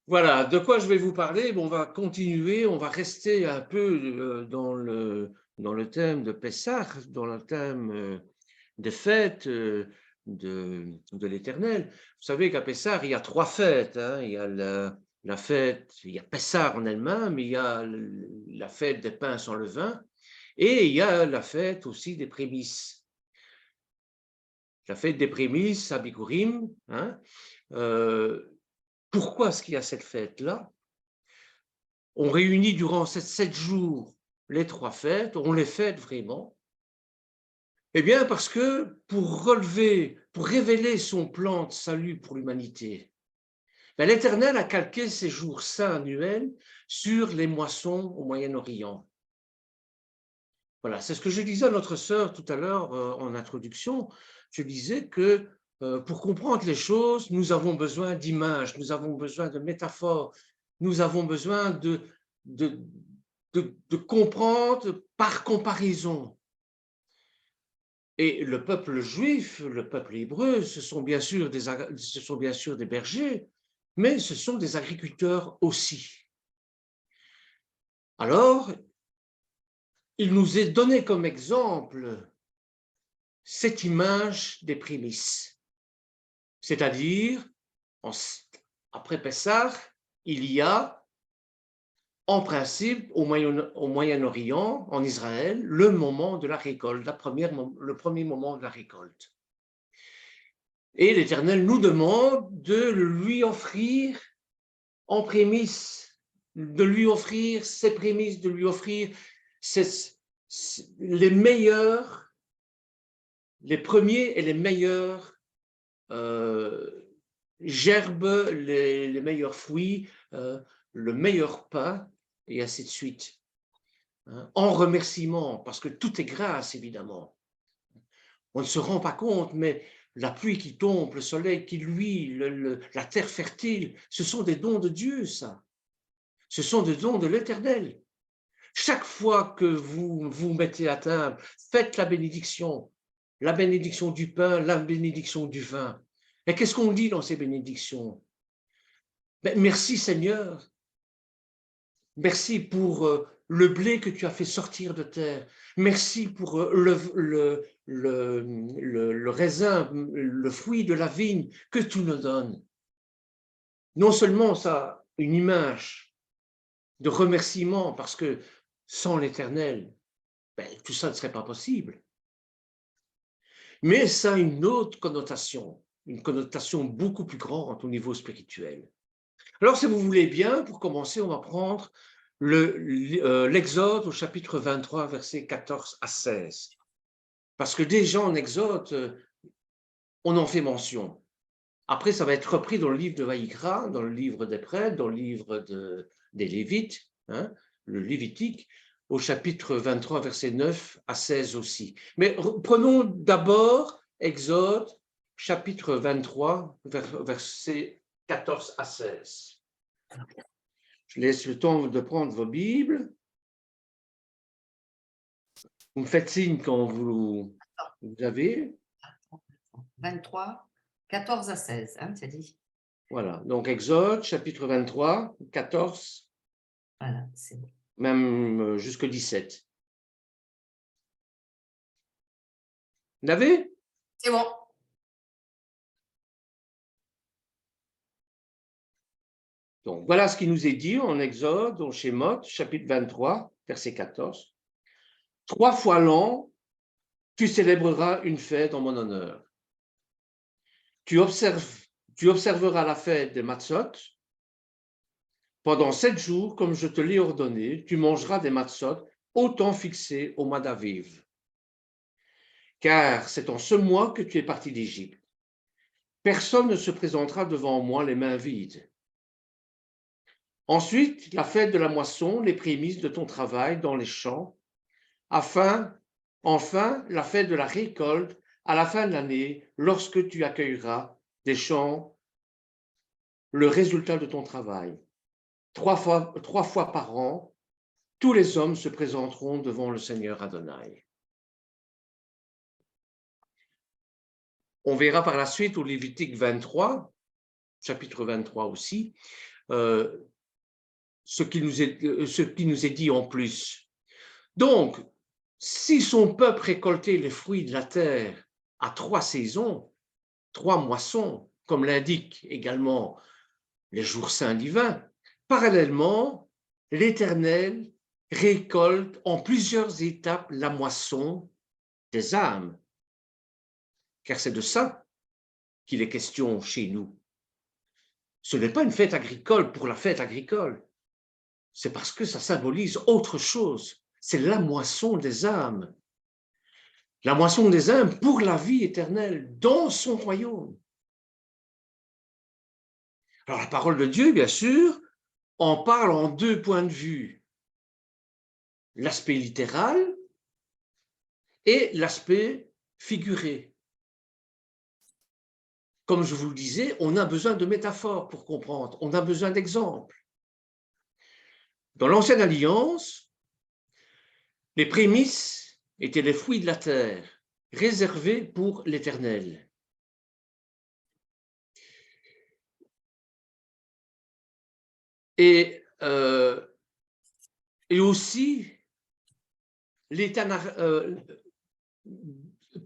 Voilà, de quoi je vais vous parler? Bon, on va continuer, on va rester un peu dans le thème de Pessah, dans le thème des fêtes de l'Éternel. Vous savez qu'à Pessah, il y a trois fêtes, hein. Il y a la fête, il y a Pessah en elle-même, il y a la fête des pains sans levain, et il y a la fête aussi des prémices. La fête des prémices à Bikurim, hein. Pourquoi est-ce qu'il y a cette fête-là? On réunit durant ces 7 jours les trois fêtes, on les fête vraiment. Eh bien, parce que pour révéler son plan de salut pour l'humanité, ben, l'Éternel a calqué ces jours saints annuels sur les moissons au Moyen-Orient. Voilà, c'est ce que je disais à notre sœur tout à l'heure en introduction. Je disais que pour comprendre les choses, nous avons besoin d'images, nous avons besoin de métaphores, nous avons besoin de, de comprendre par comparaison. Et le peuple juif, le peuple hébreu, ce sont bien sûr des bergers, mais ce sont des agriculteurs aussi. Alors, il nous est donné comme exemple cette image des prémices. C'est-à-dire, après Pessah, il y a, en principe, au Moyen-Orient, en Israël, le moment de la récolte, le premier moment de la récolte. Et l'Éternel nous demande de lui offrir en prémices, de lui offrir ses prémices, de lui offrir les meilleurs, les premiers et les meilleurs gerbes, les meilleurs fruits, le meilleur pain, et ainsi de suite. Hein, en remerciement, parce que tout est grâce, évidemment. On ne se rend pas compte, mais la pluie qui tombe, le soleil qui luit, la terre fertile, ce sont des dons de Dieu, ça. Ce sont des dons de l'Éternel. Chaque fois que vous vous mettez à table, faites la bénédiction du pain, la bénédiction du vin. Et qu'est-ce qu'on dit dans ces bénédictions? Ben, merci Seigneur, merci pour le blé que tu as fait sortir de terre, merci pour le raisin, le fruit de la vigne que tu nous donnes. Non seulement ça a une image de remerciement, parce que sans l'Éternel, ben, tout ça ne serait pas possible. Mais ça a une autre connotation, une connotation beaucoup plus grande au niveau spirituel. Alors, si vous voulez bien, pour commencer, on va prendre l'Exode au chapitre 23, versets 14 à 16. Parce que déjà en Exode, on en fait mention. Après, ça va être repris dans le livre de Vaïkra, dans le livre des prêtres, dans le livre des Lévites, hein, le Lévitique, au chapitre 23, versets 9 à 16 aussi. Mais prenons d'abord Exode, chapitre 23, versets 14 à 16. Je laisse le temps de prendre vos Bibles. Vous me faites signe quand vous avez. 23, 14 à 16, hein, tu as dit. Voilà, donc Exode, chapitre 23, 14, Voilà, c'est bon. même jusqu'au 17. Vous l'avez? C'est bon. Donc, voilà ce qui nous est dit en Exode, au Shemot, chapitre 23, verset 14. 3 fois l'an, tu célébreras une fête en mon honneur. Tu observeras la fête des Matzot. Pendant 7 jours, comme je te l'ai ordonné, tu mangeras des Matzot au temps fixé au mois d'Aviv. Car c'est en ce mois que tu es parti d'Égypte. Personne ne se présentera devant moi les mains vides. Ensuite, la fête de la moisson, les prémices de ton travail dans les champs, enfin, la fête de la récolte à la fin de l'année, lorsque tu accueilleras des champs le résultat de ton travail. 3 fois par an, tous les hommes se présenteront devant le Seigneur Adonai. On verra par la suite au Lévitique 23, chapitre 23 aussi, ce qui nous est dit en plus. Donc, si son peuple récoltait les fruits de la terre à 3 saisons, 3 moissons, comme l'indiquent également les jours saints divins, parallèlement, l'Éternel récolte en plusieurs étapes la moisson des âmes. Car c'est de ça qu'il est question chez nous. Ce n'est pas une fête agricole pour la fête agricole. C'est parce que ça symbolise autre chose. C'est la moisson des âmes. La moisson des âmes pour la vie éternelle dans son royaume. Alors la parole de Dieu, bien sûr, en parle en 2 points de vue. L'aspect littéral et l'aspect figuré. Comme je vous le disais, on a besoin de métaphores pour comprendre, on a besoin d'exemples. Dans l'Ancienne Alliance, les prémices étaient les fruits de la terre, réservés pour l'Éternel. Et aussi,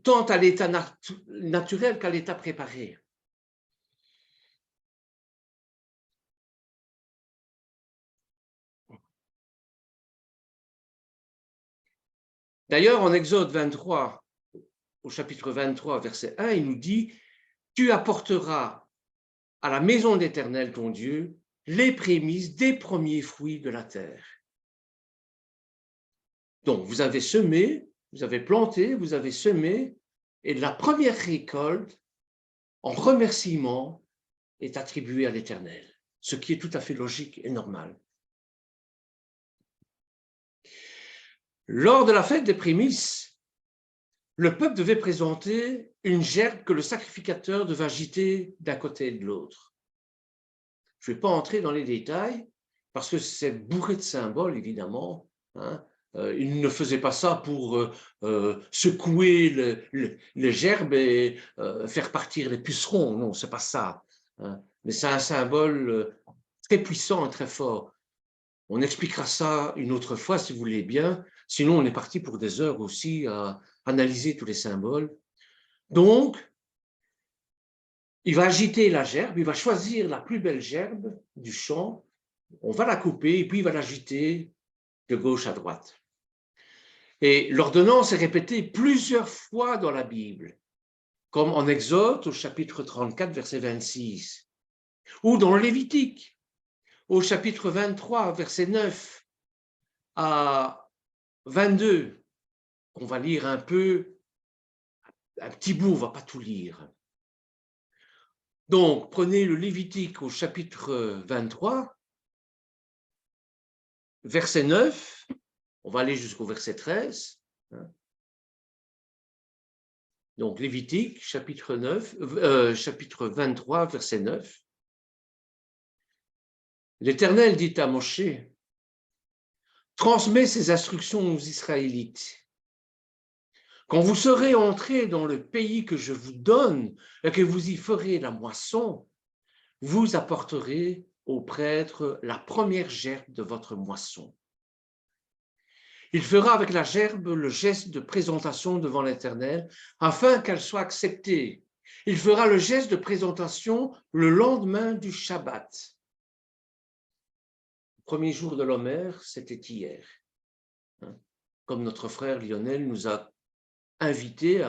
tant à l'état naturel qu'à l'état préparé. D'ailleurs, en Exode 23, au chapitre 23, verset 1, il nous dit « Tu apporteras à la maison d'Éternel, ton Dieu, les prémices des premiers fruits de la terre. » Donc, vous avez semé, vous avez planté, vous avez semé, et la première récolte, en remerciement, est attribuée à l'Éternel, ce qui est tout à fait logique et normal. Lors de la fête des prémices, le peuple devait présenter une gerbe que le sacrificateur devait agiter d'un côté et de l'autre. Je ne vais pas entrer dans les détails, parce que c'est bourré de symboles, évidemment. Hein. Il ne faisait pas ça pour secouer les gerbes et faire partir les pucerons. Non, ce n'est pas ça. Hein. Mais c'est un symbole très puissant et très fort. On expliquera ça une autre fois, si vous voulez bien. Sinon, on est parti pour des heures aussi à analyser tous les symboles. Donc, il va agiter la gerbe, il va choisir la plus belle gerbe du champ, on va la couper et puis il va l'agiter de gauche à droite. Et l'ordonnance est répétée plusieurs fois dans la Bible, comme en Exode au chapitre 34, verset 26, ou dans le Lévitique au chapitre 23, verset 9 à 22. On va lire un petit bout, on ne va pas tout lire. Donc, prenez le Lévitique au chapitre 23, verset 9, on va aller jusqu'au verset 13. Donc, Lévitique, chapitre 23, verset 9. L'Éternel dit à Moshe, « Transmets ces instructions aux Israélites. Quand vous serez entrés dans le pays que je vous donne et que vous y ferez la moisson, vous apporterez au prêtre la première gerbe de votre moisson. Il fera avec la gerbe le geste de présentation devant l'Éternel afin qu'elle soit acceptée. Il fera le geste de présentation le lendemain du Shabbat. Le premier jour de l'Omer, c'était hier. Comme notre frère Lionel nous a invités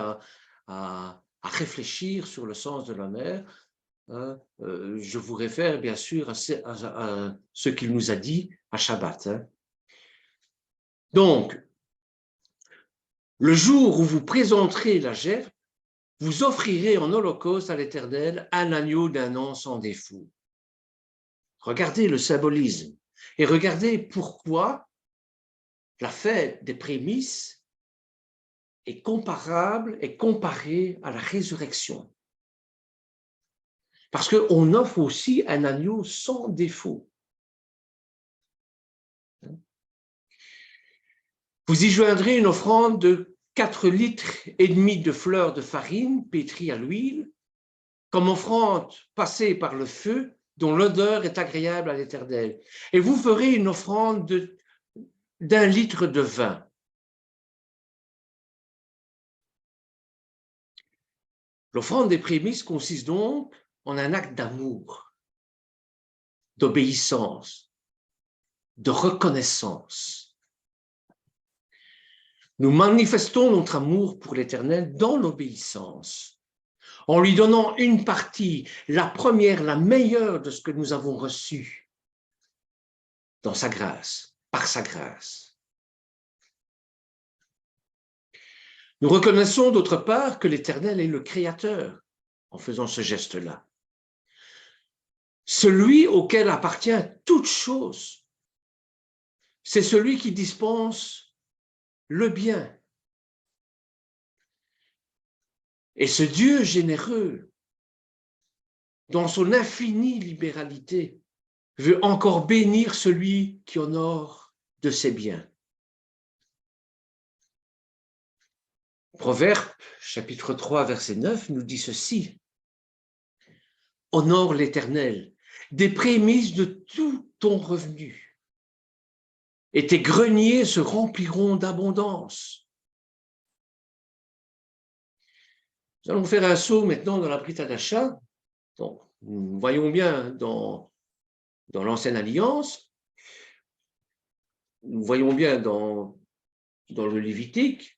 à réfléchir sur le sens de l'Omer, je vous réfère bien sûr à ce qu'il nous a dit à Shabbat. Donc, le jour où vous présenterez la gerbe, vous offrirez en holocauste à l'Éternel un agneau d'1 an sans défaut. Regardez le symbolisme et regardez pourquoi la fête des prémices est comparable et comparée à la résurrection. Parce qu'on offre aussi un agneau sans défaut. Vous y joindrez une offrande de 4,5 litres de fleurs de farine pétrie à l'huile, comme offrande passée par le feu dont l'odeur est agréable à l'Éternel. Et vous ferez une offrande d'1 litre de vin. L'offrande des prémices consiste donc en un acte d'amour, d'obéissance, de reconnaissance. Nous manifestons notre amour pour l'Éternel dans l'obéissance, en lui donnant une partie, la première, la meilleure de ce que nous avons reçu dans sa grâce, par sa grâce. Nous reconnaissons d'autre part que l'Éternel est le Créateur en faisant ce geste-là. Celui auquel appartient toute chose, c'est celui qui dispense le bien. Et ce Dieu généreux, dans son infinie libéralité, veut encore bénir celui qui honore de ses biens. Proverbe, chapitre 3, verset 9, nous dit ceci. « Honore l'Éternel des prémices de tout ton revenu, et tes greniers se rempliront d'abondance. » Nous allons faire un saut maintenant dans la Brit Hadasha. Donc, nous voyons bien dans l'Ancienne Alliance, nous voyons bien dans le Lévitique,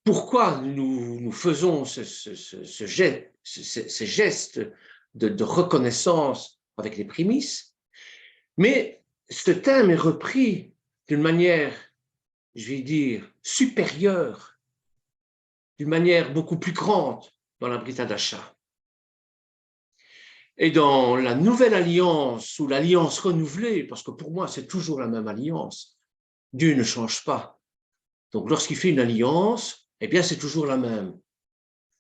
pourquoi nous faisons ce geste de reconnaissance avec les prémices, mais ce thème est repris d'une manière, je vais dire, supérieure, d'une manière beaucoup plus grande dans la Brit Hadasha. Et dans la nouvelle alliance, ou l'alliance renouvelée, parce que pour moi c'est toujours la même alliance, Dieu ne change pas. Donc lorsqu'il fait une alliance, eh bien c'est toujours la même.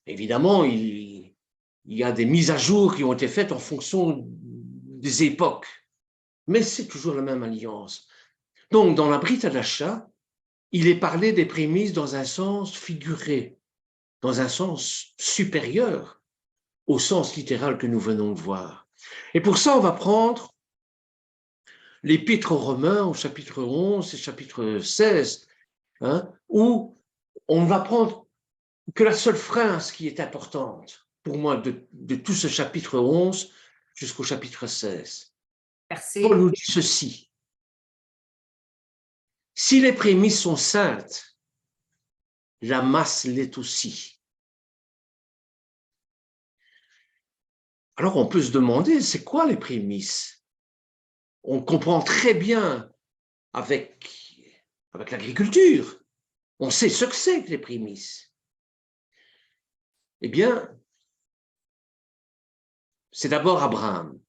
Évidemment, il y a des mises à jour qui ont été faites en fonction des époques, mais c'est toujours la même alliance. Donc dans la Brit Hadasha, il est parlé des prémices dans un sens figuré, dans un sens supérieur au sens littéral que nous venons de voir. Et pour ça, on va prendre l'Épître aux Romains au chapitre 11 et chapitre 16, où on va prendre que la seule phrase qui est importante pour moi de tout ce chapitre 11 jusqu'au chapitre 16. Paul nous dit ceci. Si les prémices sont saintes, la masse l'est aussi. Alors on peut se demander, c'est quoi les prémices? On comprend très bien avec l'agriculture. On sait ce que c'est que les prémices. Eh bien, c'est d'abord Abraham.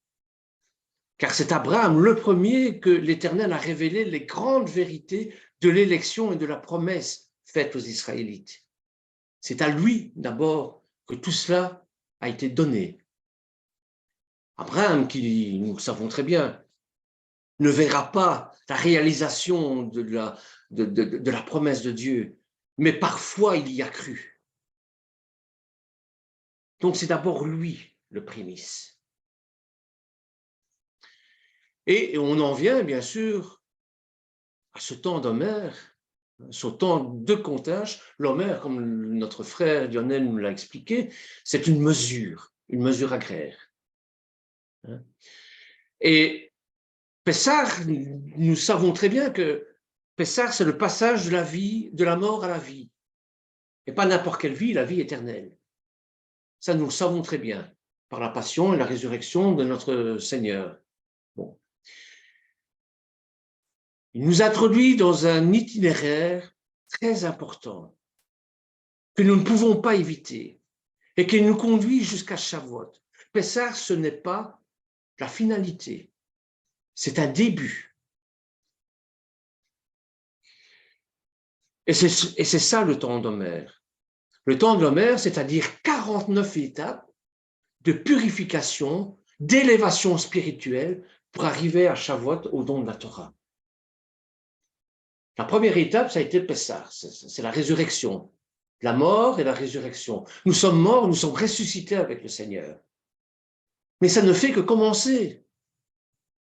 Car c'est Abraham le premier que l'Éternel a révélé les grandes vérités de l'élection et de la promesse faite aux Israélites. C'est à lui d'abord que tout cela a été donné. Abraham, qui, nous le savons très bien, ne verra pas la réalisation de la promesse de Dieu, mais parfois il y a cru. Donc c'est d'abord lui le prémisse. Et on en vient bien sûr à ce temps d'Homère, ce temps de comptage. L'Homère, comme notre frère Lionel nous l'a expliqué, c'est une mesure agraire. Et Pessah, nous savons très bien que Pessah, c'est le passage de la vie, de la mort à la vie. Et pas n'importe quelle vie, la vie éternelle. Ça, nous le savons très bien, par la passion et la résurrection de notre Seigneur. Bon. Il nous introduit dans un itinéraire très important que nous ne pouvons pas éviter et qui nous conduit jusqu'à Shavuot. Pessah, ce n'est pas la finalité, c'est un début. Et c'est ça le temps d'Homère. Le temps de l'Homère, c'est-à-dire 49 étapes de purification, d'élévation spirituelle pour arriver à Shavuot, au don de la Torah. La première étape, ça a été Pessah, c'est la résurrection, la mort et la résurrection. Nous sommes morts, nous sommes ressuscités avec le Seigneur. Mais ça ne fait que commencer.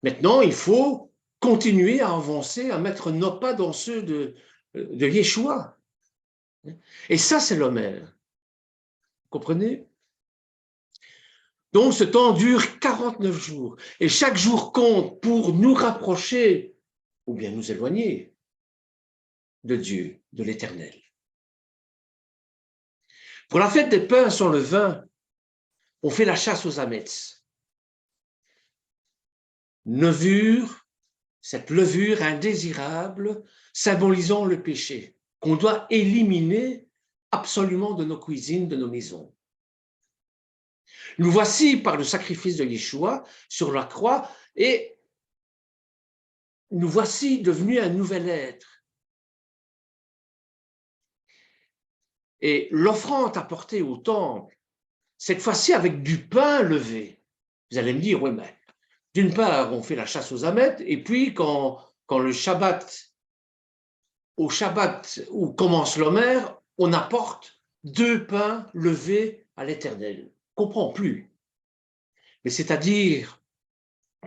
Maintenant, il faut continuer à avancer, à mettre nos pas dans ceux de Yeshua. Et ça, c'est l'Homère. Vous comprenez? Donc, ce temps dure 49 jours. Et chaque jour compte pour nous rapprocher ou bien nous éloigner de Dieu, de l'Éternel. Pour la fête des pains sans levain, on fait la chasse aux ametz. Levure, cette levure indésirable symbolisant le péché qu'on doit éliminer absolument de nos cuisines, de nos maisons. Nous voici par le sacrifice de Yeshua sur la croix et nous voici devenus un nouvel être. Et l'offrande apportée au temple, cette fois-ci avec du pain levé. Vous allez me dire, oui, mais d'une part, on fait la chasse aux amettes, et puis quand le Shabbat, au Shabbat où commence l'Homère, on apporte 2 pains levés à l'Éternel. On ne comprend plus. Mais c'est-à-dire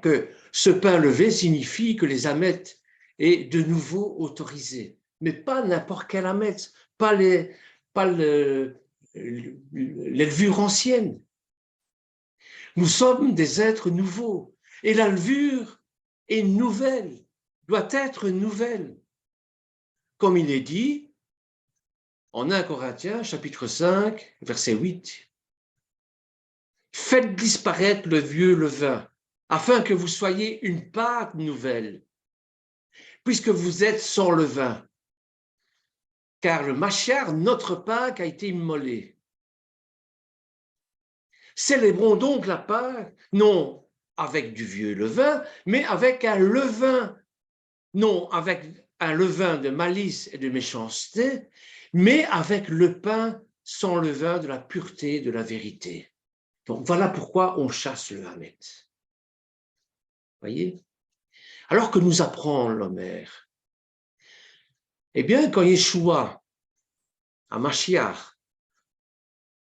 que ce pain levé signifie que les amettes est de nouveau autorisé, mais pas n'importe quel amet, pas les levures anciennes. Nous sommes des êtres nouveaux et la levure est nouvelle, doit être nouvelle. Comme il est dit en 1 Corinthiens, chapitre 5, verset 8. Faites disparaître le vieux levain, afin que vous soyez une pâte nouvelle, puisque vous êtes sans levain. Car le Machiar, notre Pâque, a été immolé. Célébrons donc la Pâque, non avec du vieux levain, mais avec un levain, non avec un levain de malice et de méchanceté, mais avec le pain sans levain de la pureté de la vérité. Donc voilà pourquoi on chasse le Hamet. Voyez? Alors que nous apprend l'Homère, eh bien, quand Yeshua, à Mashiach,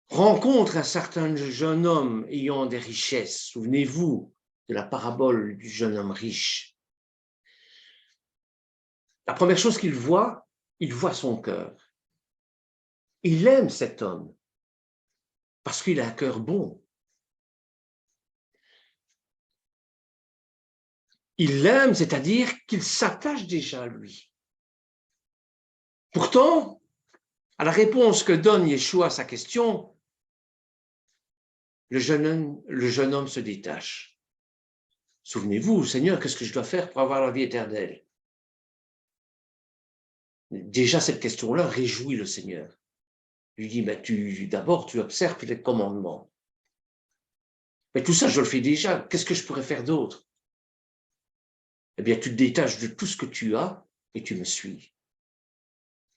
rencontre un certain jeune homme ayant des richesses, souvenez-vous de la parabole du jeune homme riche, la première chose qu'il voit, il voit son cœur. Il aime cet homme parce qu'il a un cœur bon. Il l'aime, c'est-à-dire qu'il s'attache déjà à lui. Pourtant, à la réponse que donne Yeshua à sa question, le jeune homme se détache. Souvenez-vous, Seigneur, qu'est-ce que je dois faire pour avoir la vie éternelle? Déjà, cette question-là réjouit le Seigneur. Il lui dit, ben, d'abord, tu observes les commandements. Mais tout ça, je le fais déjà. Qu'est-ce que je pourrais faire d'autre? Eh bien, tu te détaches de tout ce que tu as et tu me suis.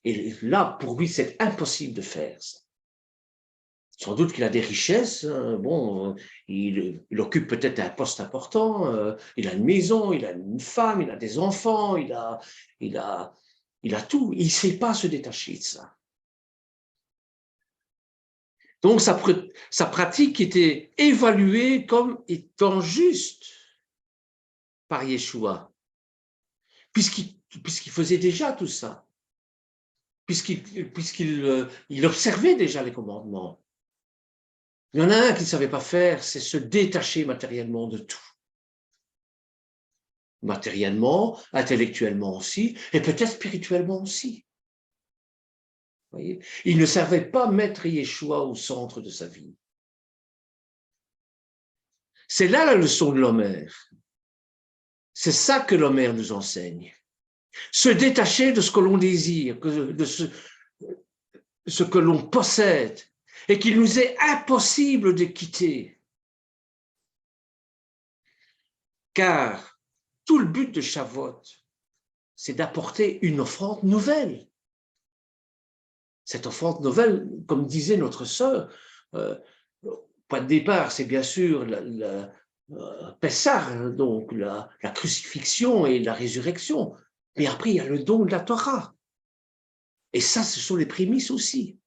Et là, pour lui, c'est impossible de faire ça. Sans doute qu'il a des richesses, hein. Bon, il occupe peut-être un poste important, il a une maison, il a une femme, il a des enfants, il a tout. Il ne sait pas se détacher de ça. Donc, sa pratique était évaluée comme étant juste par Yeshua, puisqu'il faisait déjà tout ça, puisqu'il observait déjà les commandements. Il y en a un qui ne savait pas faire, c'est se détacher matériellement de tout. Matériellement, intellectuellement aussi, et peut-être spirituellement aussi. Vous voyez, il ne savait pas mettre Yeshua au centre de sa vie. C'est là la leçon de l'Homère. C'est ça que l'Homère nous enseigne. Se détacher de ce que l'on désire, de ce que l'on possède, et qu'il nous est impossible de quitter. Car tout le but de Shavuot, c'est d'apporter une offrande nouvelle. Cette offrande nouvelle, comme disait notre sœur, point de départ, c'est bien sûr Pessah, donc la crucifixion et la résurrection. Mais après, il y a le don de la Torah. Et ça, ce sont les prémices aussi.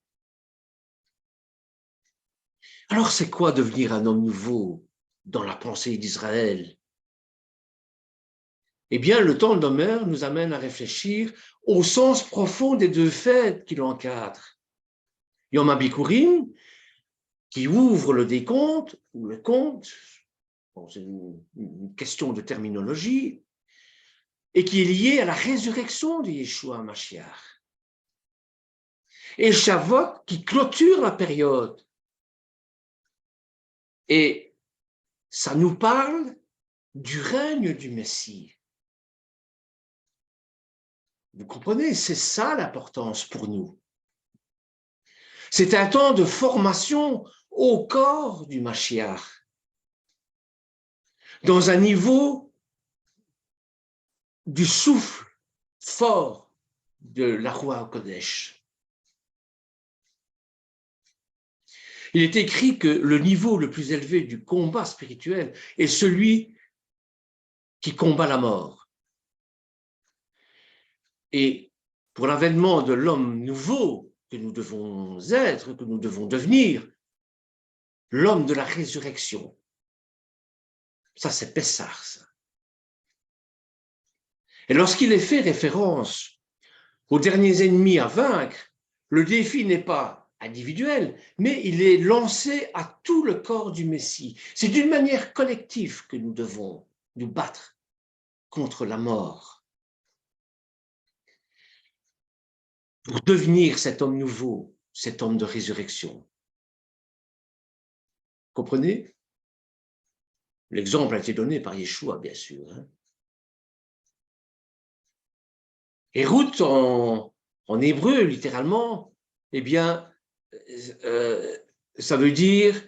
Alors, c'est quoi devenir un homme nouveau dans la pensée d'Israël? Eh bien, le temps d'Homère nous amène à réfléchir au sens profond des deux fêtes qui l'encadrent. Yom HaBikurim, qui ouvre le décompte, ou le compte, bon, c'est une question de terminologie, et qui est lié à la résurrection de Yeshua Mashiach. Et Shavuot, qui clôture la période. Et ça nous parle du règne du Messie. Vous comprenez, c'est ça l'importance pour nous. C'est un temps de formation au corps du Mashiach, dans un niveau du souffle fort de la Ruach Kodesh. Il est écrit que le niveau le plus élevé du combat spirituel est celui qui combat la mort. Et pour l'avènement de l'homme nouveau que nous devons être, que nous devons devenir, l'homme de la résurrection, ça c'est Pessah, ça. Et lorsqu'il est fait référence aux derniers ennemis à vaincre, le défi n'est pas individuel, mais il est lancé à tout le corps du Messie. C'est d'une manière collective que nous devons nous battre contre la mort. Pour devenir cet homme nouveau, cet homme de résurrection. Comprenez? L'exemple a été donné par Yeshua, bien sûr. Et Ruth, en hébreu, littéralement, eh bien, ça veut dire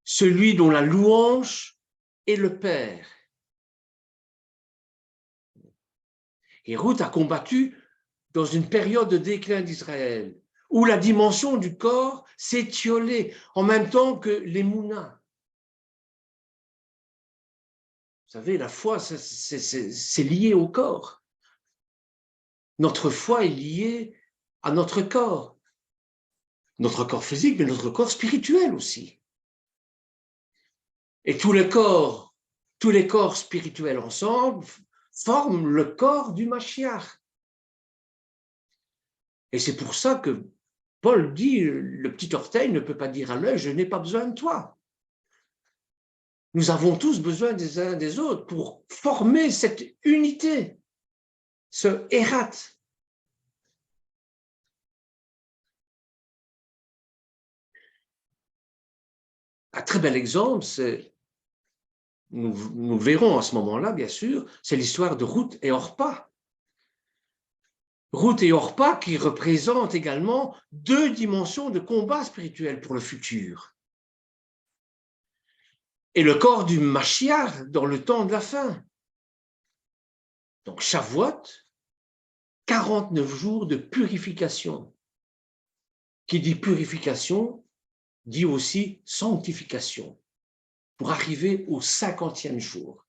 celui dont la louange est le Père. Et Ruth a combattu dans une période de déclin d'Israël, où la dimension du corps s'est étiolée en même temps que l'émouna. Vous savez, la foi, c'est lié au corps. Notre foi est liée à notre corps physique, mais notre corps spirituel aussi. Et tous les corps spirituels ensemble forment le corps du Mashiach. Et c'est pour ça que Paul dit, le petit orteil ne peut pas dire à l'œil, je n'ai pas besoin de toi. Nous avons tous besoin des uns des autres pour former cette unité, ce Hérat. Un très bel exemple, nous le verrons à ce moment-là, bien sûr, c'est l'histoire de Ruth et Orpa. Ruth et Orpa qui représentent également deux dimensions de combat spirituel pour le futur. Et le corps du Mashiach dans le temps de la fin. Donc Shavuot, 49 jours de purification. Qui dit purification, dit aussi sanctification, pour arriver au 50e jour.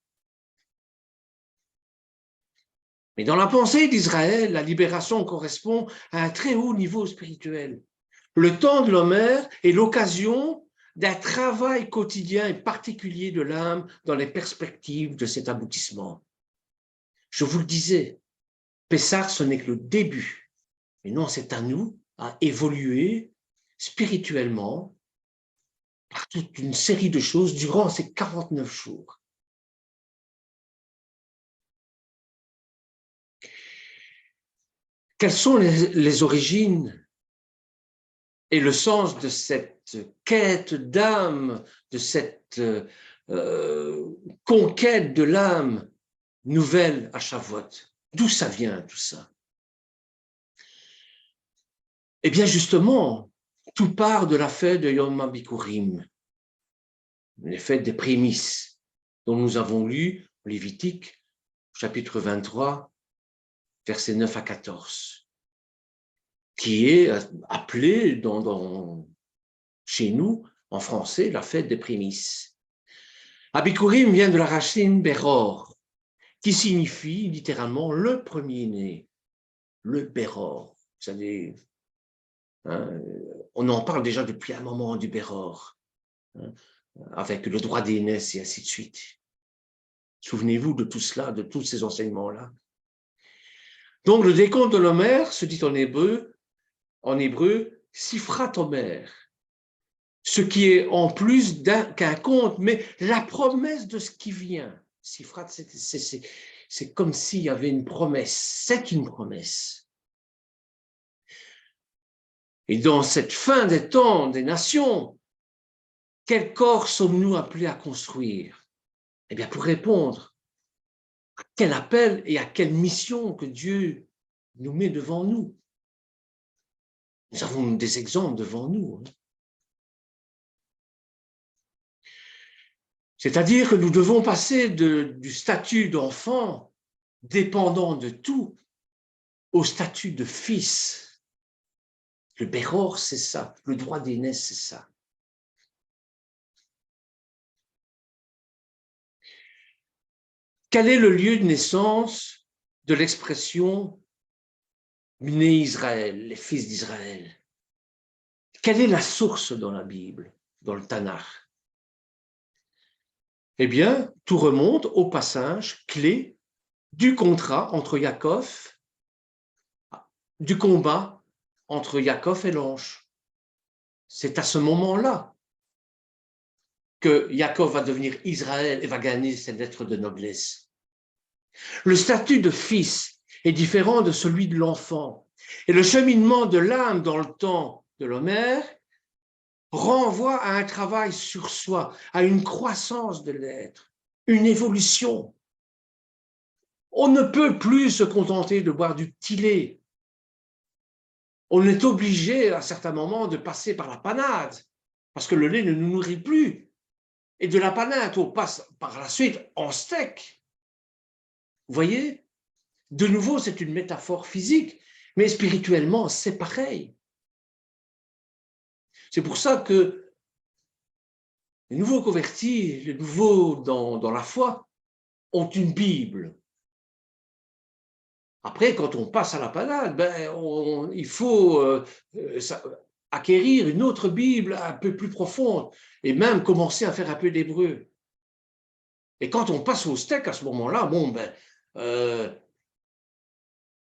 Mais dans la pensée d'Israël, la libération correspond à un très haut niveau spirituel. Le temps de l'Homère est l'occasion d'un travail quotidien et particulier de l'âme dans les perspectives de cet aboutissement. Je vous le disais, Pessah, ce n'est que le début. Mais non, c'est à nous à évoluer spirituellement par toute une série de choses durant ces 49 jours. Quelles sont les origines et le sens de cette quête d'âme, de cette conquête de l'âme nouvelle à Shavuot? D'où ça vient tout ça? Eh bien justement, tout part de la fête de Yom HaBikurim, les fêtes des prémices, dont nous avons lu Lévitique, chapitre 23, versets 9 à 14, qui est appelée chez nous, en français, la fête des prémices. Abikurim vient de la racine Beror, qui signifie littéralement le premier-né, le Beror. Vous savez, hein, on en parle déjà depuis un moment du Beror, hein, avec le droit d'aînesse et ainsi de suite. Souvenez-vous de tout cela, de tous ces enseignements-là. Donc, le décompte de l'Omer se dit en hébreu, Sifrat Omer, ce qui est en plus qu'un compte, mais la promesse de ce qui vient. Sifrat, c'est comme s'il y avait une promesse, c'est une promesse. Et dans cette fin des temps, des nations, quel corps sommes-nous appelés à construire? Eh bien, pour répondre à quel appel et à quelle mission que Dieu nous met devant nous. Nous avons des exemples devant nous. C'est-à-dire que nous devons passer du statut d'enfant dépendant de tout au statut de fils. Le Béror, c'est ça. Le droit d'aînesse, c'est ça. Quel est le lieu de naissance de l'expression « Bnei Israël », les fils d'Israël? Quelle est la source dans la Bible, dans le Tanakh? Eh bien, tout remonte au passage clé du contrat entre Yaakov, du combat entre Yaakov et l'ange. C'est à ce moment-là que Yaakov va devenir Israël et va gagner ses lettres de noblesse. Le statut de fils est différent de celui de l'enfant. Et le cheminement de l'âme dans le temps de l'Homer renvoie à un travail sur soi, à une croissance de l'être, une évolution. On ne peut plus se contenter de boire du petit lait. On est obligé à certains moments de passer par la panade, parce que le lait ne nous nourrit plus. Et de la panade, on passe par la suite en steak. Vous voyez? De nouveau, c'est une métaphore physique, mais spirituellement, c'est pareil. C'est pour ça que les nouveaux convertis, les nouveaux dans la foi, ont une Bible. Après, quand on passe à la panade, il faut acquérir une autre Bible un peu plus profonde et même commencer à faire un peu d'hébreu. Et quand on passe au steak, à ce moment-là,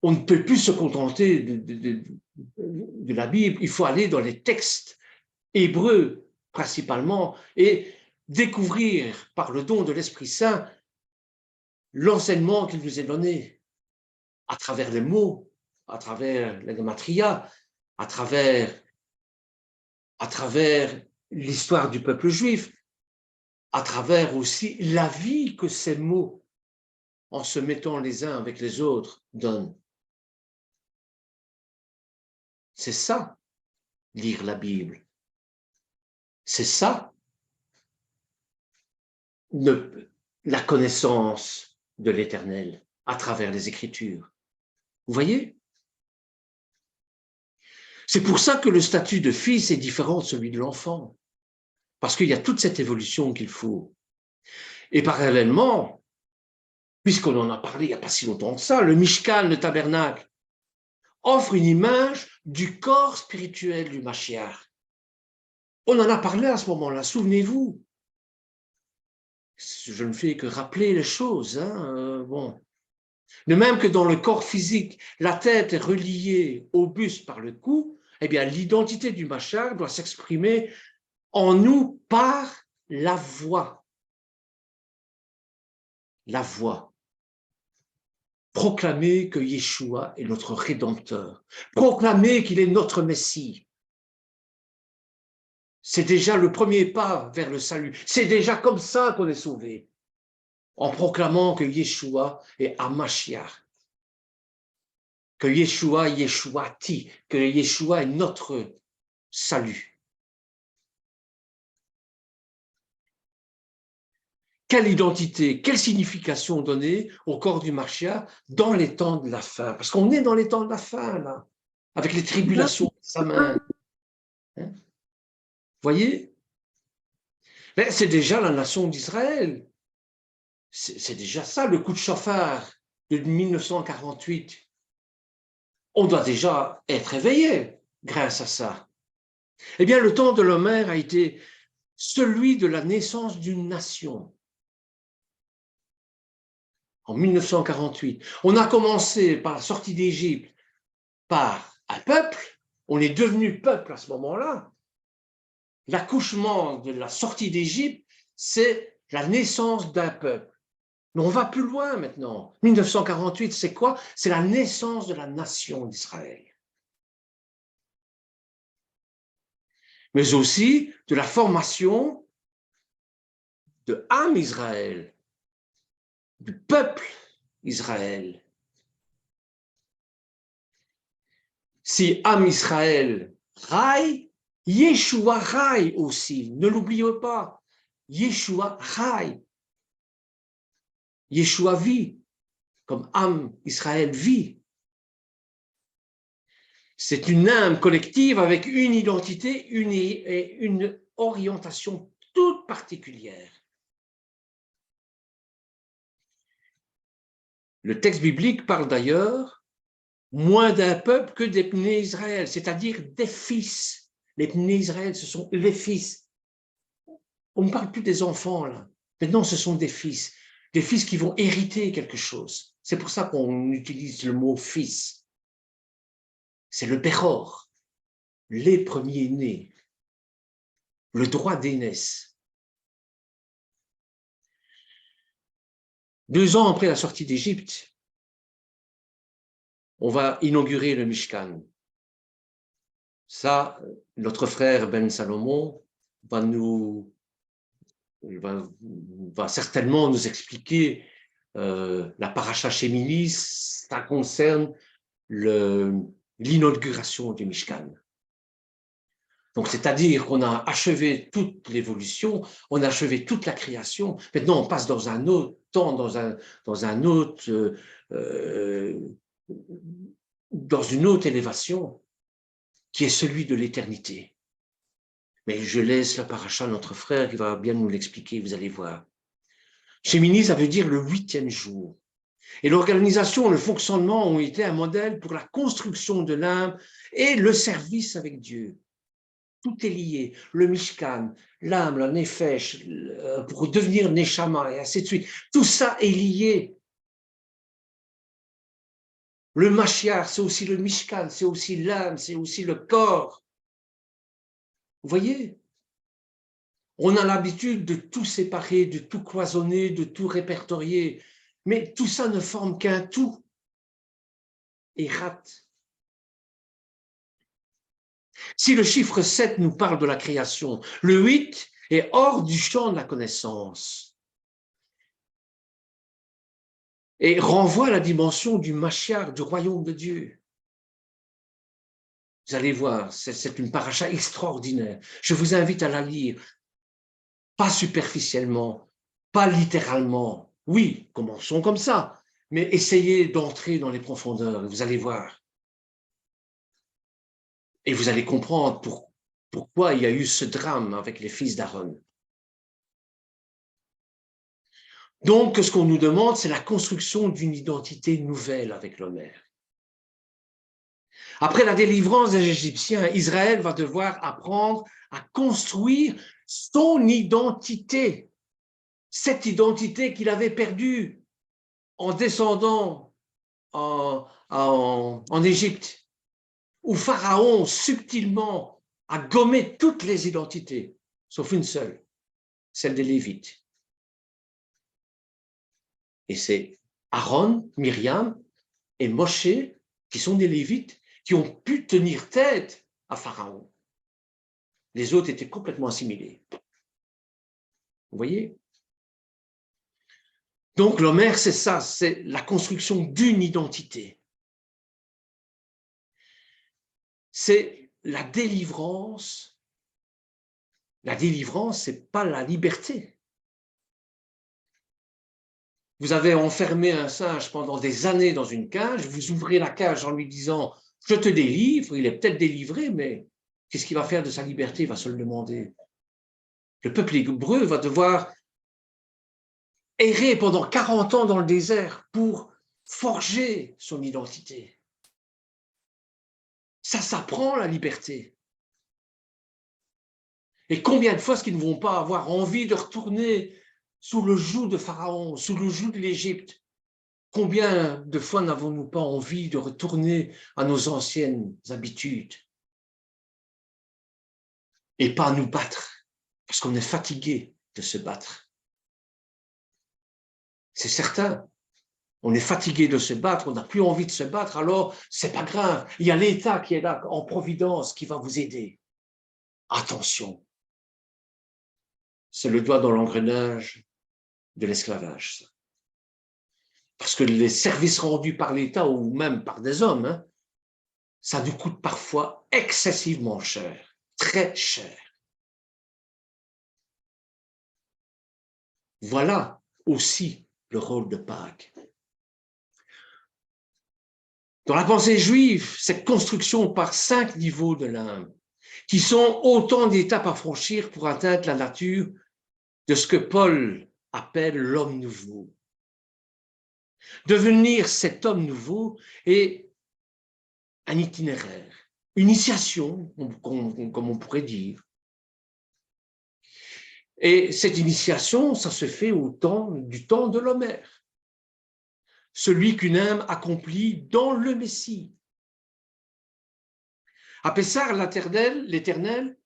on ne peut plus se contenter de la Bible. Il faut aller dans les textes hébreux principalement et découvrir par le don de l'Esprit Saint l'enseignement qu'il nous est donné à travers les mots, à travers la gematria, à travers l'histoire du peuple juif, à travers aussi la vie que ces mots, en se mettant les uns avec les autres, donnent. C'est ça, lire la Bible. C'est ça, la connaissance de l'Éternel à travers les Écritures. Vous voyez? C'est pour ça que le statut de fils est différent de celui de l'enfant, parce qu'il y a toute cette évolution qu'il faut. Et parallèlement, puisqu'on en a parlé il n'y a pas si longtemps que ça, le Mishkan, le tabernacle, offre une image du corps spirituel du Mashiach. On en a parlé à ce moment-là, souvenez-vous. Je ne fais que rappeler les choses. De même que dans le corps physique, la tête est reliée au buste par le cou, eh bien, l'identité du Mashiach doit s'exprimer en nous par la voix. La voix. Proclamer que Yeshua est notre Rédempteur. Proclamer qu'il est notre Messie. C'est déjà le premier pas vers le salut. C'est déjà comme ça qu'on est sauvé. En proclamant que Yeshua est Hamashiach. Que Yeshua, Yeshuati, que Yeshua est notre salut. Quelle identité, quelle signification donner au corps du Mashiach dans les temps de la fin? Parce qu'on est dans les temps de la fin, là, avec les tribulations de sa main. Vous voyez? C'est déjà la nation d'Israël. C'est déjà ça, le coup de chauffard de 1948. On doit déjà être éveillé grâce à ça. Eh bien, le temps de l'Homer a été celui de la naissance d'une nation. en 1948. On a commencé par la sortie d'Égypte par un peuple, on est devenu peuple à ce moment-là. L'accouchement de la sortie d'Égypte, c'est la naissance d'un peuple. Mais on va plus loin maintenant. 1948, c'est quoi? C'est la naissance de la nation d'Israël. Mais aussi de la formation de Am Israël, du peuple Israël. Si Am Israël raille, Yeshua raille aussi. Ne l'oubliez pas. Yeshua raille. Yeshua vit, comme Am Israël vit. C'est une âme collective avec une identité et une orientation toute particulière. Le texte biblique parle d'ailleurs moins d'un peuple que des Bnei Israël, c'est-à-dire des fils. Les Bnei Israël, ce sont les fils. On ne parle plus des enfants, là. Maintenant, ce sont des fils qui vont hériter quelque chose. C'est pour ça qu'on utilise le mot fils. C'est le Bechor, les premiers-nés, le droit d'aînesse. 2 ans après la sortie d'Égypte, on va inaugurer le Mishkan. Ça, notre frère Ben Salomon va certainement nous expliquer la paracha Shemini. Ça concerne l'inauguration du Mishkan. Donc, c'est-à-dire qu'on a achevé toute l'évolution, on a achevé toute la création. Maintenant, on passe dans un autre temps, dans une autre élévation, qui est celui de l'éternité. Mais je laisse la paracha à notre frère qui va bien nous l'expliquer, vous allez voir. Shemini, ça veut dire le 8e jour. Et l'organisation, le fonctionnement ont été un modèle pour la construction de l'âme et le service avec Dieu. Tout est lié, le Mishkan, l'âme, la Nefesh, pour devenir Neshama et ainsi de suite. Tout ça est lié. Le Mashiach, c'est aussi le Mishkan, c'est aussi l'âme, c'est aussi le corps. Vous voyez? On a l'habitude de tout séparer, de tout cloisonner, de tout répertorier. Mais tout ça ne forme qu'un tout. Et rate. Si le chiffre 7 nous parle de la création, le 8 est hors du champ de la connaissance et renvoie à la dimension du Mashiach, du royaume de Dieu. Vous allez voir, c'est une paracha extraordinaire. Je vous invite à la lire, pas superficiellement, pas littéralement. Oui, commençons comme ça, mais essayez d'entrer dans les profondeurs, vous allez voir. Et vous allez comprendre pourquoi il y a eu ce drame avec les fils d'Aaron. Donc, ce qu'on nous demande, c'est la construction d'une identité nouvelle avec l'Homer. Après la délivrance des Égyptiens, Israël va devoir apprendre à construire son identité, cette identité qu'il avait perdue en descendant en Égypte, où Pharaon subtilement a gommé toutes les identités, sauf une seule, celle des Lévites. Et c'est Aaron, Myriam et Moshe, qui sont des Lévites, qui ont pu tenir tête à Pharaon. Les autres étaient complètement assimilés. Vous voyez? Donc l'Homer, c'est ça, c'est la construction d'une identité. C'est la délivrance. La délivrance, c'est pas la liberté. Vous avez enfermé un singe pendant des années dans une cage, vous ouvrez la cage en lui disant « je te délivre », il est peut-être délivré, mais qu'est-ce qu'il va faire de sa liberté? Il va se le demander. Le peuple hébreu va devoir errer pendant 40 ans dans le désert pour forger son identité. Ça s'apprend, la liberté. Et combien de fois est-ce qu'ils ne vont pas avoir envie de retourner sous le joug de Pharaon, sous le joug de l'Égypte? Combien de fois n'avons-nous pas envie de retourner à nos anciennes habitudes et pas nous battre, parce qu'on est fatigué de se battre. C'est certain. On est fatigué de se battre, on n'a plus envie de se battre, alors c'est pas grave. Il y a l'État qui est là, en providence, qui va vous aider. Attention. C'est le doigt dans l'engrenage de l'esclavage, ça. Parce que les services rendus par l'État ou même par des hommes, ça nous coûte parfois excessivement cher, très cher. Voilà aussi le rôle de Pâques. Dans la pensée juive, cette construction par 5 niveaux de l'âme, qui sont autant d'étapes à franchir pour atteindre la nature de ce que Paul appelle l'homme nouveau. Devenir cet homme nouveau est un itinéraire, une initiation, comme on pourrait dire. Et cette initiation, ça se fait du temps de l'Homère, celui qu'une âme accomplit dans le Messie. À Pessah, l'Éternel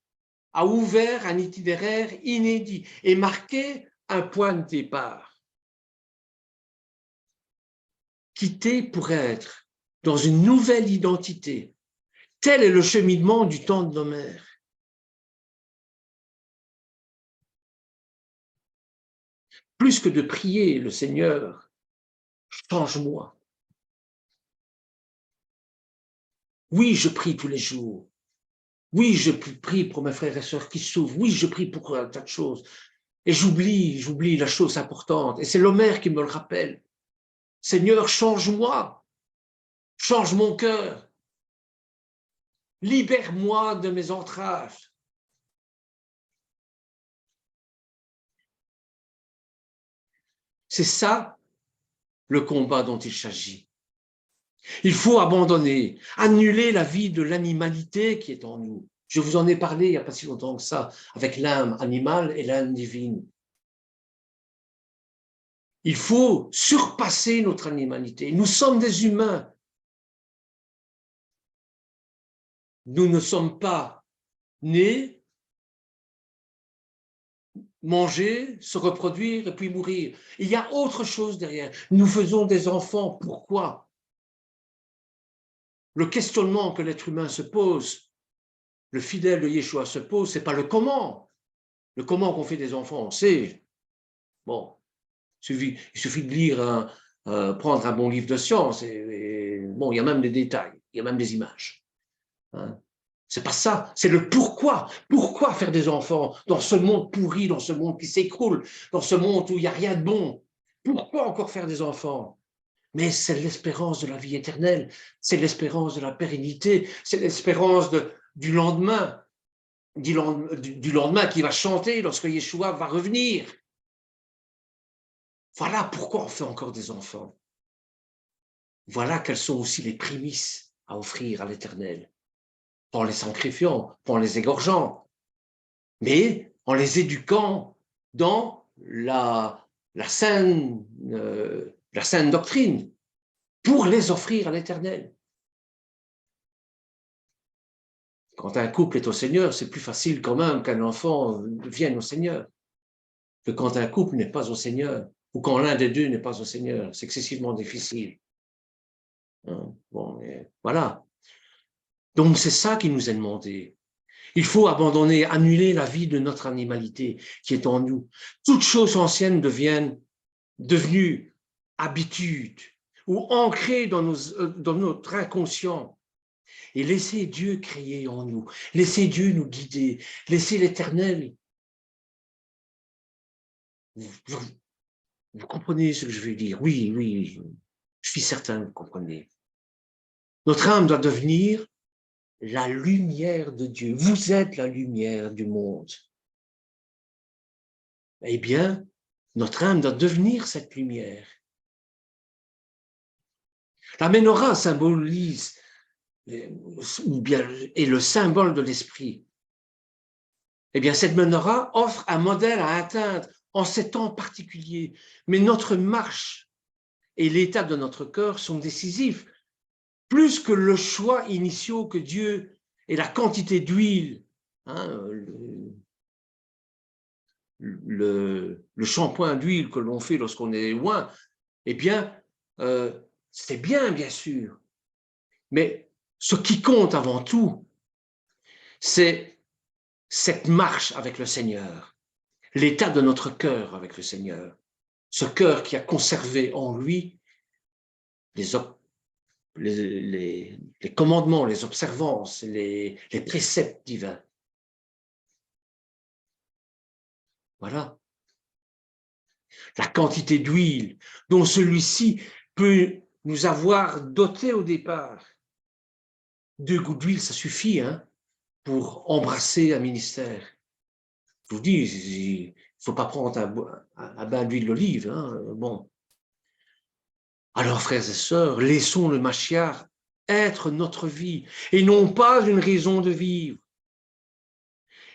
a ouvert un itinéraire inédit et marqué un point de départ. Quitter pour être dans une nouvelle identité. Tel est le cheminement du temps de l'Homère. Plus que de prier le Seigneur, change-moi. Oui, je prie tous les jours. Oui, je prie pour mes frères et sœurs qui souffrent. Oui, je prie pour un tas de choses. Et j'oublie la chose importante. Et c'est l'Homère qui me le rappelle. Seigneur, change-moi. Change mon cœur. Libère-moi de mes entraves. C'est ça le combat dont il s'agit. Il faut abandonner, annuler la vie de l'animalité qui est en nous. Je vous en ai parlé il n'y a pas si longtemps que ça, avec l'âme animale et l'âme divine. Il faut surpasser notre animalité. Nous sommes des humains. Nous ne sommes pas nés, manger, se reproduire et puis mourir. Il y a autre chose derrière. Nous faisons des enfants. Pourquoi? Le questionnement que l'être humain se pose, le fidèle de Yeshua se pose, ce n'est pas le comment. Le comment qu'on fait des enfants, on sait. Bon, il suffit de lire, prendre un bon livre de science. Bon, il y a même des détails, il y a même des images. Hein. C'est pas ça, c'est le pourquoi. Pourquoi faire des enfants dans ce monde pourri, dans ce monde qui s'écroule, dans ce monde où il n'y a rien de bon? Pourquoi encore faire des enfants? Mais c'est l'espérance de la vie éternelle, c'est l'espérance de la pérennité, c'est l'espérance du lendemain, du lendemain qui va chanter lorsque Yeshua va revenir. Voilà pourquoi on fait encore des enfants. Voilà quelles sont aussi les prémices à offrir à l'Éternel, pas en les sacrifiant, pas en les égorgeant, mais en les éduquant dans la saine doctrine, pour les offrir à l'Éternel. Quand un couple est au Seigneur, c'est plus facile quand même qu'un enfant vienne au Seigneur, que quand un couple n'est pas au Seigneur, ou quand l'un des deux n'est pas au Seigneur. C'est excessivement difficile. Bon, voilà. Donc, c'est ça qui nous est demandé. Il faut abandonner, annuler la vie de notre animalité qui est en nous. Toutes choses anciennes devenues habitudes ou ancrées dans notre inconscient. Et laisser Dieu créer en nous, laisser Dieu nous guider, laisser l'Éternel. Vous comprenez ce que je veux dire? Oui, je suis certain que vous comprenez. Notre âme doit devenir la lumière de Dieu. Vous êtes la lumière du monde. Eh bien, notre âme doit devenir cette lumière. La menorah symbolise est le symbole de l'esprit. Eh bien, cette menorah offre un modèle à atteindre en ces temps particuliers. Mais notre marche et l'état de notre cœur sont décisifs, plus que le choix initial que Dieu et la quantité d'huile, hein, le shampoing d'huile que l'on fait lorsqu'on est loin, eh bien, c'est bien sûr. Mais ce qui compte avant tout, c'est cette marche avec le Seigneur, l'état de notre cœur avec le Seigneur, ce cœur qui a conservé en lui les commandements, les observances, les préceptes divins. Voilà. La quantité d'huile dont celui-ci peut nous avoir doté au départ. 2 gouttes d'huile, ça suffit pour embrasser un ministère. Je vous dis, il ne faut pas prendre un bain d'huile d'olive. Bon. Alors, frères et sœurs, laissons le Mashiach être notre vie et non pas une raison de vivre.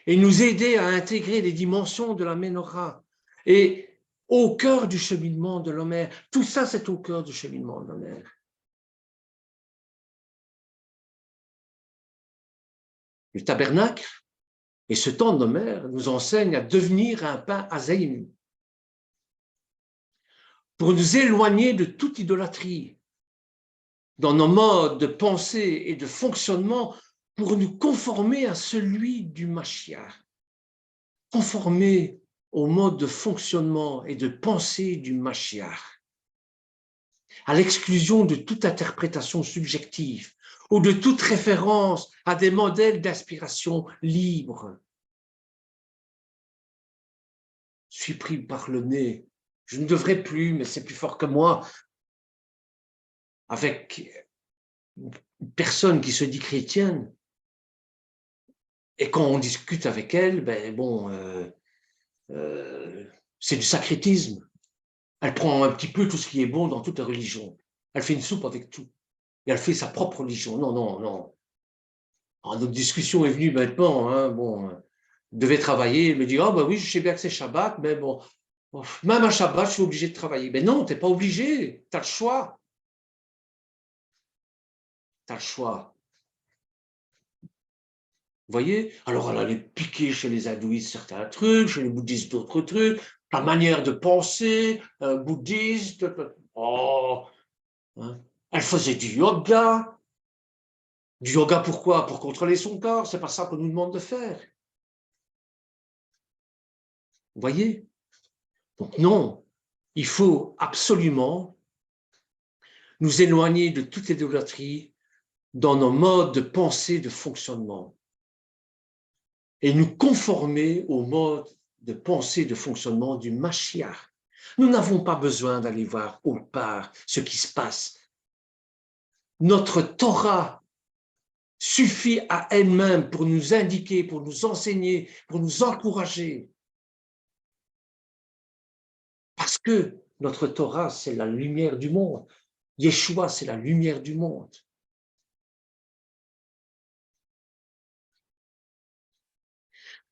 Et nous aider à intégrer les dimensions de la Ménorah et au cœur du cheminement de l'Homer. Tout ça, c'est au cœur du cheminement de l'Homer. Le tabernacle et ce temps de l'Homer nous enseigne à devenir un pain azéim pour nous éloigner de toute idolâtrie dans nos modes de pensée et de fonctionnement pour nous conformer à celui du Mashiach, conformer au mode de fonctionnement et de pensée du Mashiach, à l'exclusion de toute interprétation subjective ou de toute référence à des modèles d'inspiration libres. Je suis pris par le nez, je ne devrais plus, mais c'est plus fort que moi, avec une personne qui se dit chrétienne, et quand on discute avec elle, c'est du sacrétisme. Elle prend un petit peu tout ce qui est bon dans toute la religion. Elle fait une soupe avec tout. Et elle fait sa propre religion. Non. Alors, notre discussion est venue maintenant. Je devais travailler. Elle me dit, oui, je sais bien que c'est Shabbat, mais bon, même à Shabbat, je suis obligé de travailler. Mais non, tu n'es pas obligé. Tu as le choix. Tu as le choix. Vous voyez? Alors, elle allait piquer chez les hindouistes certains trucs, chez les bouddhistes d'autres trucs, la manière de penser bouddhiste. Elle faisait du yoga. Du yoga pourquoi? Pour contrôler son corps. C'est pas ça qu'on nous demande de faire. Vous voyez? Donc non, il faut absolument nous éloigner de toute idolâtrie dans nos modes de pensée, de fonctionnement, et nous conformer au mode de pensée, de fonctionnement du Mashiach. Nous n'avons pas besoin d'aller voir autre part ce qui se passe. Notre Torah suffit à elle-même pour nous indiquer, pour nous enseigner, pour nous encourager. Parce que notre Torah, c'est la lumière du monde. Yeshua, c'est la lumière du monde.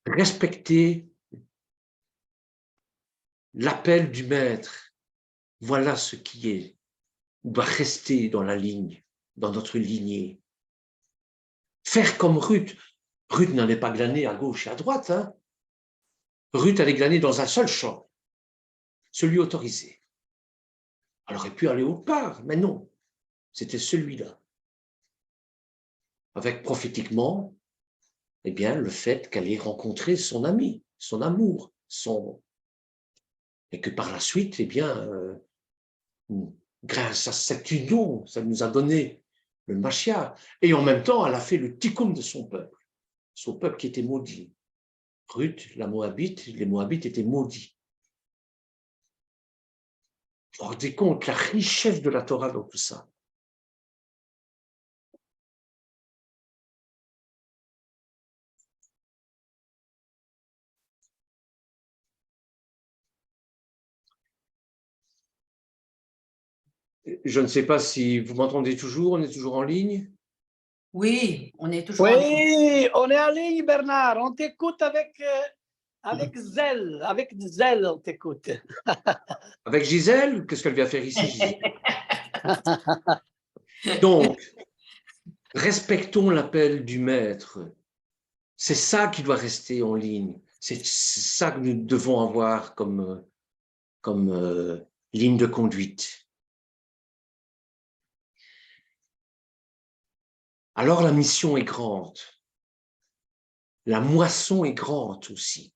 Respecter l'appel du maître, voilà ce qui doit rester dans la ligne, dans notre lignée. Faire comme Ruth. Ruth n'allait pas glaner à gauche et à droite. Ruth allait glaner dans un seul champ, celui autorisé. Elle aurait pu aller autre part, mais non, c'était celui-là. Avec prophétiquement, le fait qu'elle ait rencontré son ami, son amour, et que par la suite, grâce à cette union, ça nous a donné le Mashiach. Et en même temps, elle a fait le tikkun de son peuple qui était maudit. Ruth, les Moabites étaient maudits. Vous vous rendez compte la richesse de la Torah dans tout ça. Je ne sais pas si vous m'entendez toujours, on est toujours en ligne? Oui, on est toujours en ligne. Oui, on est en ligne, Bernard. On t'écoute avec Avec zèle, on t'écoute. Avec Gisèle, qu'est-ce qu'elle vient faire ici, Gisèle? Donc, respectons l'appel du maître. C'est ça qui doit rester en ligne. C'est ça que nous devons avoir comme ligne de conduite. Alors la mission est grande. La moisson est grande aussi.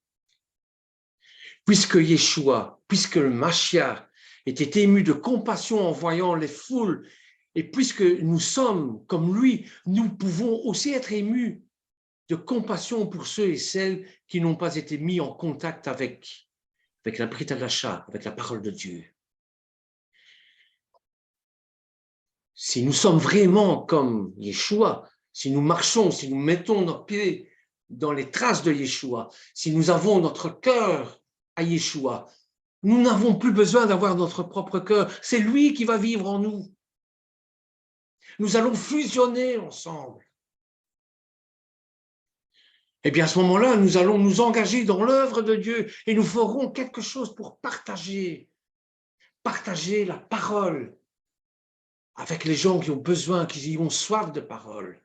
Puisque Yeshua, puisque le Mashiach était ému de compassion en voyant les foules, et puisque nous sommes comme lui, nous pouvons aussi être émus de compassion pour ceux et celles qui n'ont pas été mis en contact avec la Brit Hadasha, avec la parole de Dieu. Si nous sommes vraiment comme Yeshua, si nous marchons, si nous mettons nos pieds dans les traces de Yeshua, si nous avons notre cœur à Yeshua, nous n'avons plus besoin d'avoir notre propre cœur. C'est lui qui va vivre en nous. Nous allons fusionner ensemble. Et bien à ce moment-là, nous allons nous engager dans l'œuvre de Dieu et nous ferons quelque chose pour partager la parole avec les gens qui ont besoin, qui ont soif de parole.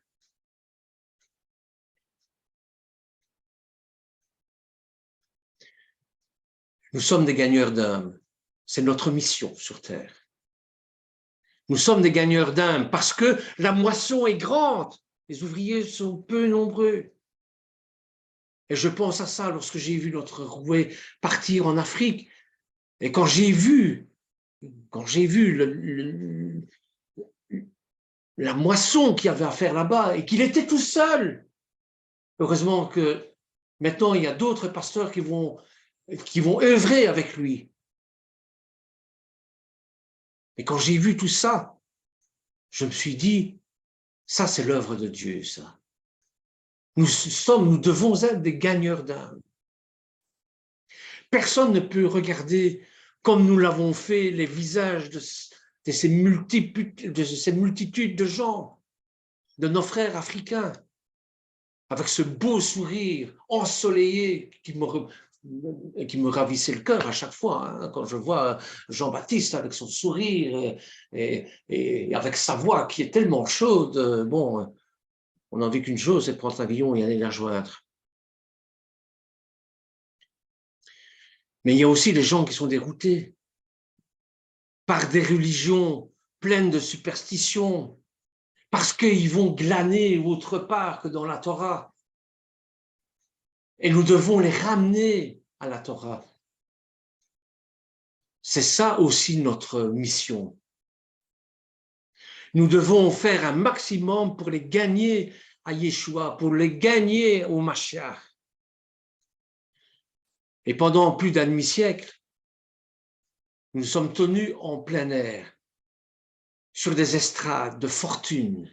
Nous sommes des gagneurs d'âmes. C'est notre mission sur Terre. Nous sommes des gagneurs d'âmes parce que la moisson est grande. Les ouvriers sont peu nombreux. Et je pense à ça lorsque j'ai vu notre rouet partir en Afrique. Et quand j'ai vu la moisson qu'il y avait à faire là-bas et qu'il était tout seul. Heureusement que maintenant, il y a d'autres pasteurs qui vont œuvrer avec lui. Et quand j'ai vu tout ça, je me suis dit, ça c'est l'œuvre de Dieu, ça. Nous devons être des gagneurs d'âme. Personne ne peut regarder comme nous l'avons fait les visages de ces multitudes de gens, de nos frères africains, avec ce beau sourire ensoleillé qui me ravissait le cœur à chaque fois, hein, quand je vois Jean-Baptiste avec son sourire et avec sa voix qui est tellement chaude. Bon, on n'a envie qu'une chose, c'est de prendre l'avion et aller la joindre. Mais il y a aussi les gens qui sont déroutés par des religions pleines de superstitions, parce qu'ils vont glaner autre part que dans la Torah. Et nous devons les ramener à la Torah. C'est ça aussi notre mission. Nous devons faire un maximum pour les gagner à Yeshua, pour les gagner au Mashiach. Et pendant plus d'un demi-siècle, nous sommes tenus en plein air, sur des estrades de fortune,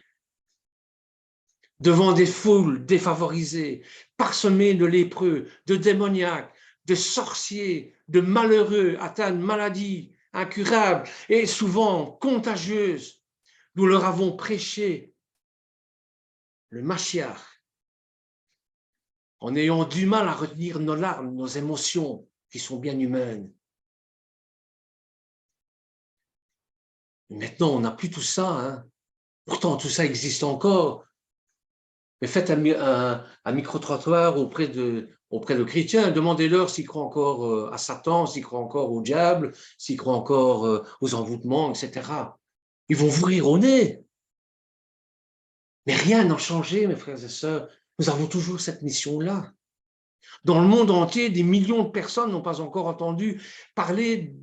devant des foules défavorisées, parsemées de lépreux, de démoniaques, de sorciers, de malheureux atteints de maladies incurables et souvent contagieuses. Nous leur avons prêché le Mashiach en ayant du mal à retenir nos larmes, nos émotions qui sont bien humaines. Maintenant, on n'a plus tout ça. Hein. Pourtant, tout ça existe encore. Mais faites un micro-trottoir auprès de chrétiens. Demandez-leur s'ils croient encore à Satan, s'ils croient encore au diable, s'ils croient encore aux envoûtements, etc. Ils vont vous rire au nez. Mais rien n'a changé, mes frères et sœurs. Nous avons toujours cette mission-là. Dans le monde entier, des millions de personnes n'ont pas encore entendu parler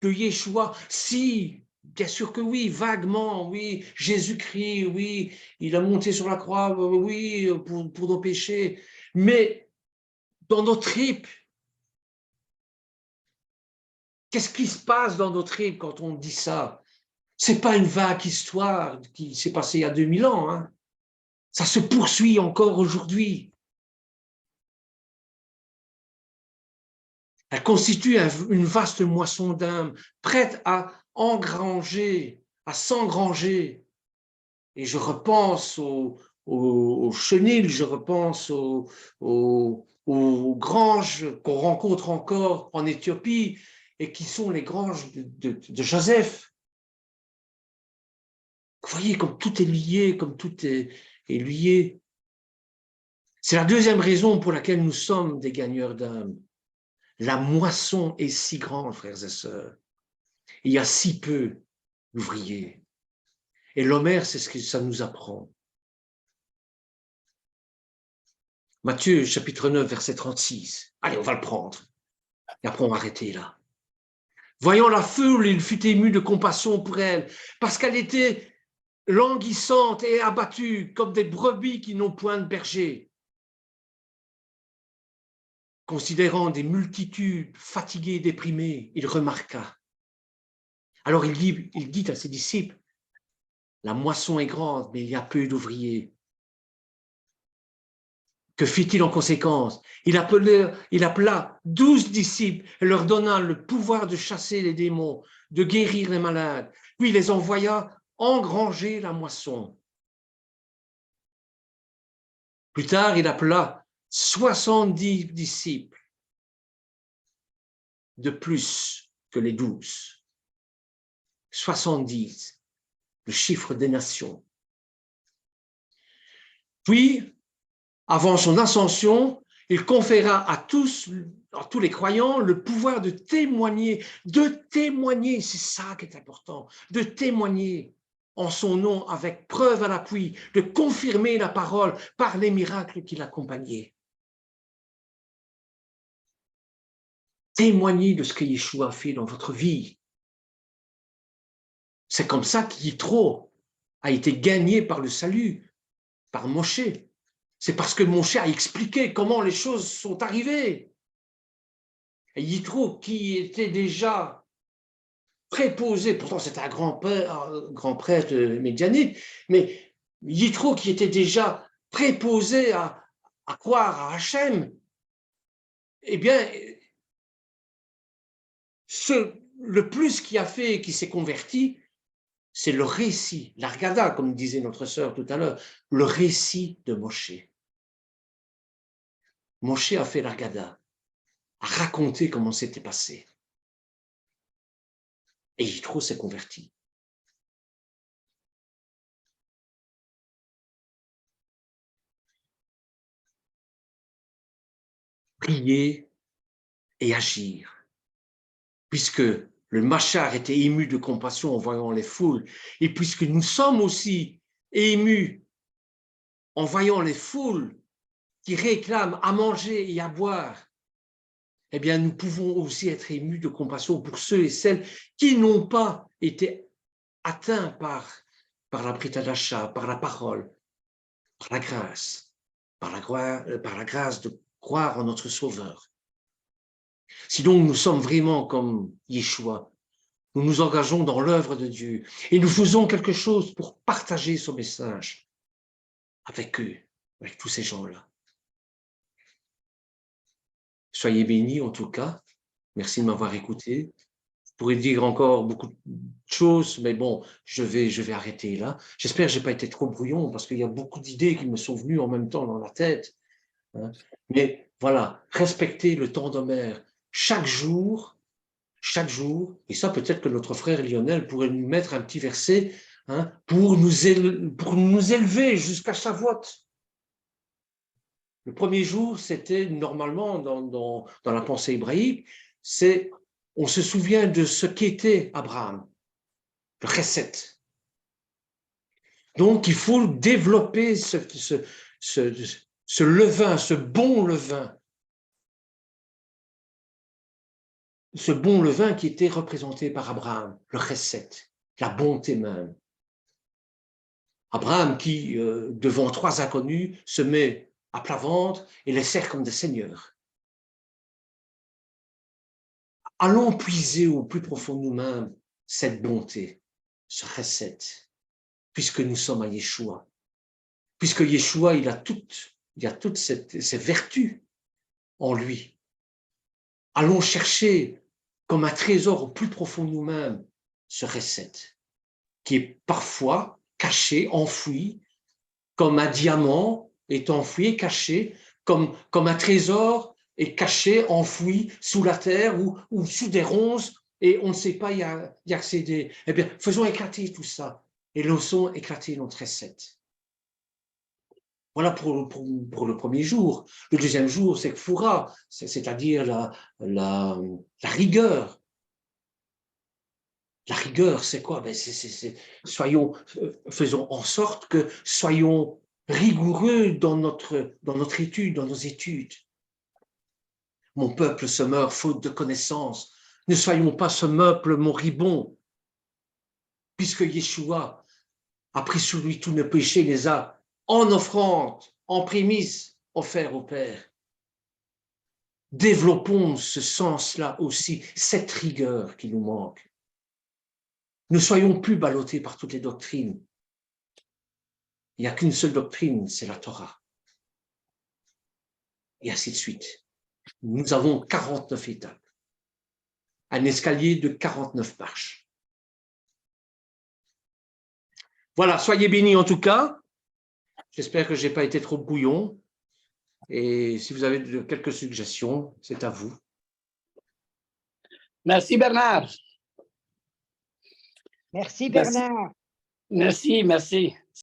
de Yeshua. Si, bien sûr que oui, vaguement, oui, Jésus-Christ, oui, il a monté sur la croix, oui, pour nos péchés. Mais dans nos tripes, qu'est-ce qui se passe dans nos tripes quand on dit ça? C'est pas une vague histoire qui s'est passée il y a 2000 ans. Hein. Ça se poursuit encore aujourd'hui. Elle constitue une vaste moisson d'âmes, prête à engranger, à s'engranger. Et je repense aux chenilles, je repense aux aux granges qu'on rencontre encore en Éthiopie et qui sont les granges de Joseph. Vous voyez comme tout est lié, comme tout est lié. C'est la deuxième raison pour laquelle nous sommes des gagneurs d'âme. La moisson est si grande, frères et sœurs. Il y a si peu d'ouvriers. Et l'Homère, c'est ce que ça nous apprend. Matthieu, chapitre 9, verset 36. Allez, on va le prendre. Et après, on va arrêter là. Voyant la foule, il fut ému de compassion pour elle, parce qu'elle était languissante et abattue, comme des brebis qui n'ont point de berger. Considérant des multitudes fatiguées et déprimées, il remarqua. Alors il dit à ses disciples, la moisson est grande, mais il y a peu d'ouvriers. Que fit-il en conséquence? Il appela 12 disciples et leur donna le pouvoir de chasser les démons, de guérir les malades. Puis il les envoya engranger la moisson. Plus tard, il appela 70 disciples de plus que les 12. 70, le chiffre des nations. Puis, avant son ascension, il conféra à tous les croyants le pouvoir de témoigner, c'est ça qui est important, de témoigner en son nom avec preuve à l'appui, de confirmer la parole par les miracles qui l'accompagnaient. Témoignez de ce que Yeshua a fait dans votre vie. C'est comme ça qu'Yitro a été gagné par le salut, par Moshe. C'est parce que Moshe a expliqué comment les choses sont arrivées. Et Yitro, qui était déjà préposé, pourtant c'était un grand prêtre médianite, mais Yitro qui était déjà préposé à croire à Hachem, eh bien, le plus qui a fait, qui s'est converti, c'est le récit, l'Argada, comme disait notre sœur tout à l'heure, le récit de Moshe. Moshe a fait l'Argada, a raconté comment c'était passé. Et Yitro s'est converti. Prier et agir. Puisque le Machar était ému de compassion en voyant les foules, et puisque nous sommes aussi émus en voyant les foules qui réclament à manger et à boire, eh bien, nous pouvons aussi être émus de compassion pour ceux et celles qui n'ont pas été atteints par la Brit Hadasha, par la parole, par la grâce, par la grâce de croire en notre Sauveur. Si donc nous sommes vraiment comme Yeshua, nous nous engageons dans l'œuvre de Dieu et nous faisons quelque chose pour partager ce message avec eux, avec tous ces gens-là. Soyez bénis en tout cas. Merci de m'avoir écouté. Je pourrais dire encore beaucoup de choses, mais bon, je vais arrêter là. J'espère que je n'ai pas été trop brouillon parce qu'il y a beaucoup d'idées qui me sont venues en même temps dans la tête. Mais voilà, respectez le temps d'Homère. Chaque jour, et ça peut-être que notre frère Lionel pourrait nous mettre un petit verset pour nous élever jusqu'à Shavuot. Le premier jour, c'était normalement dans la pensée hébraïque, on se souvient de ce qu'était Abraham, le Chesed. Donc, il faut développer ce levain, ce bon levain. Ce bon levain qui était représenté par Abraham, le Chesed, la bonté même. Abraham qui, devant 3 inconnus, se met à plat ventre et les sert comme des seigneurs. Allons puiser au plus profond de nous-mêmes cette bonté, ce Chesed, puisque nous sommes à Yeshua. Puisque Yeshua, il a toutes ces vertus en lui. Allons chercher comme un trésor au plus profond de nous-mêmes ce Chesed, qui est parfois caché, enfoui, comme un diamant est enfoui et caché comme un trésor est caché, enfoui sous la terre ou sous des ronces et on ne sait pas y accéder. Eh bien, faisons éclater tout ça et laissons éclater notre recette. Voilà pour le premier jour. Le deuxième jour, c'est Kfoura, c'est-à-dire la rigueur. La rigueur, c'est quoi? Ben faisons en sorte que soyons rigoureux dans notre étude, dans nos études. Mon peuple se meurt faute de connaissance. Ne soyons pas ce peuple moribond, puisque Yeshua a pris sur lui tous nos péchés, les a en offrande, en prémisse, offerts au Père. Développons ce sens-là aussi, cette rigueur qui nous manque. Ne soyons plus ballottés par toutes les doctrines. Il n'y a qu'une seule doctrine, c'est la Torah. Et ainsi de suite. Nous avons 49 étapes. Un escalier de 49 marches. Voilà, soyez bénis en tout cas. J'espère que je n'ai pas été trop bouillon. Et si vous avez quelques suggestions, c'est à vous. Merci Bernard. Merci Bernard. Merci, merci.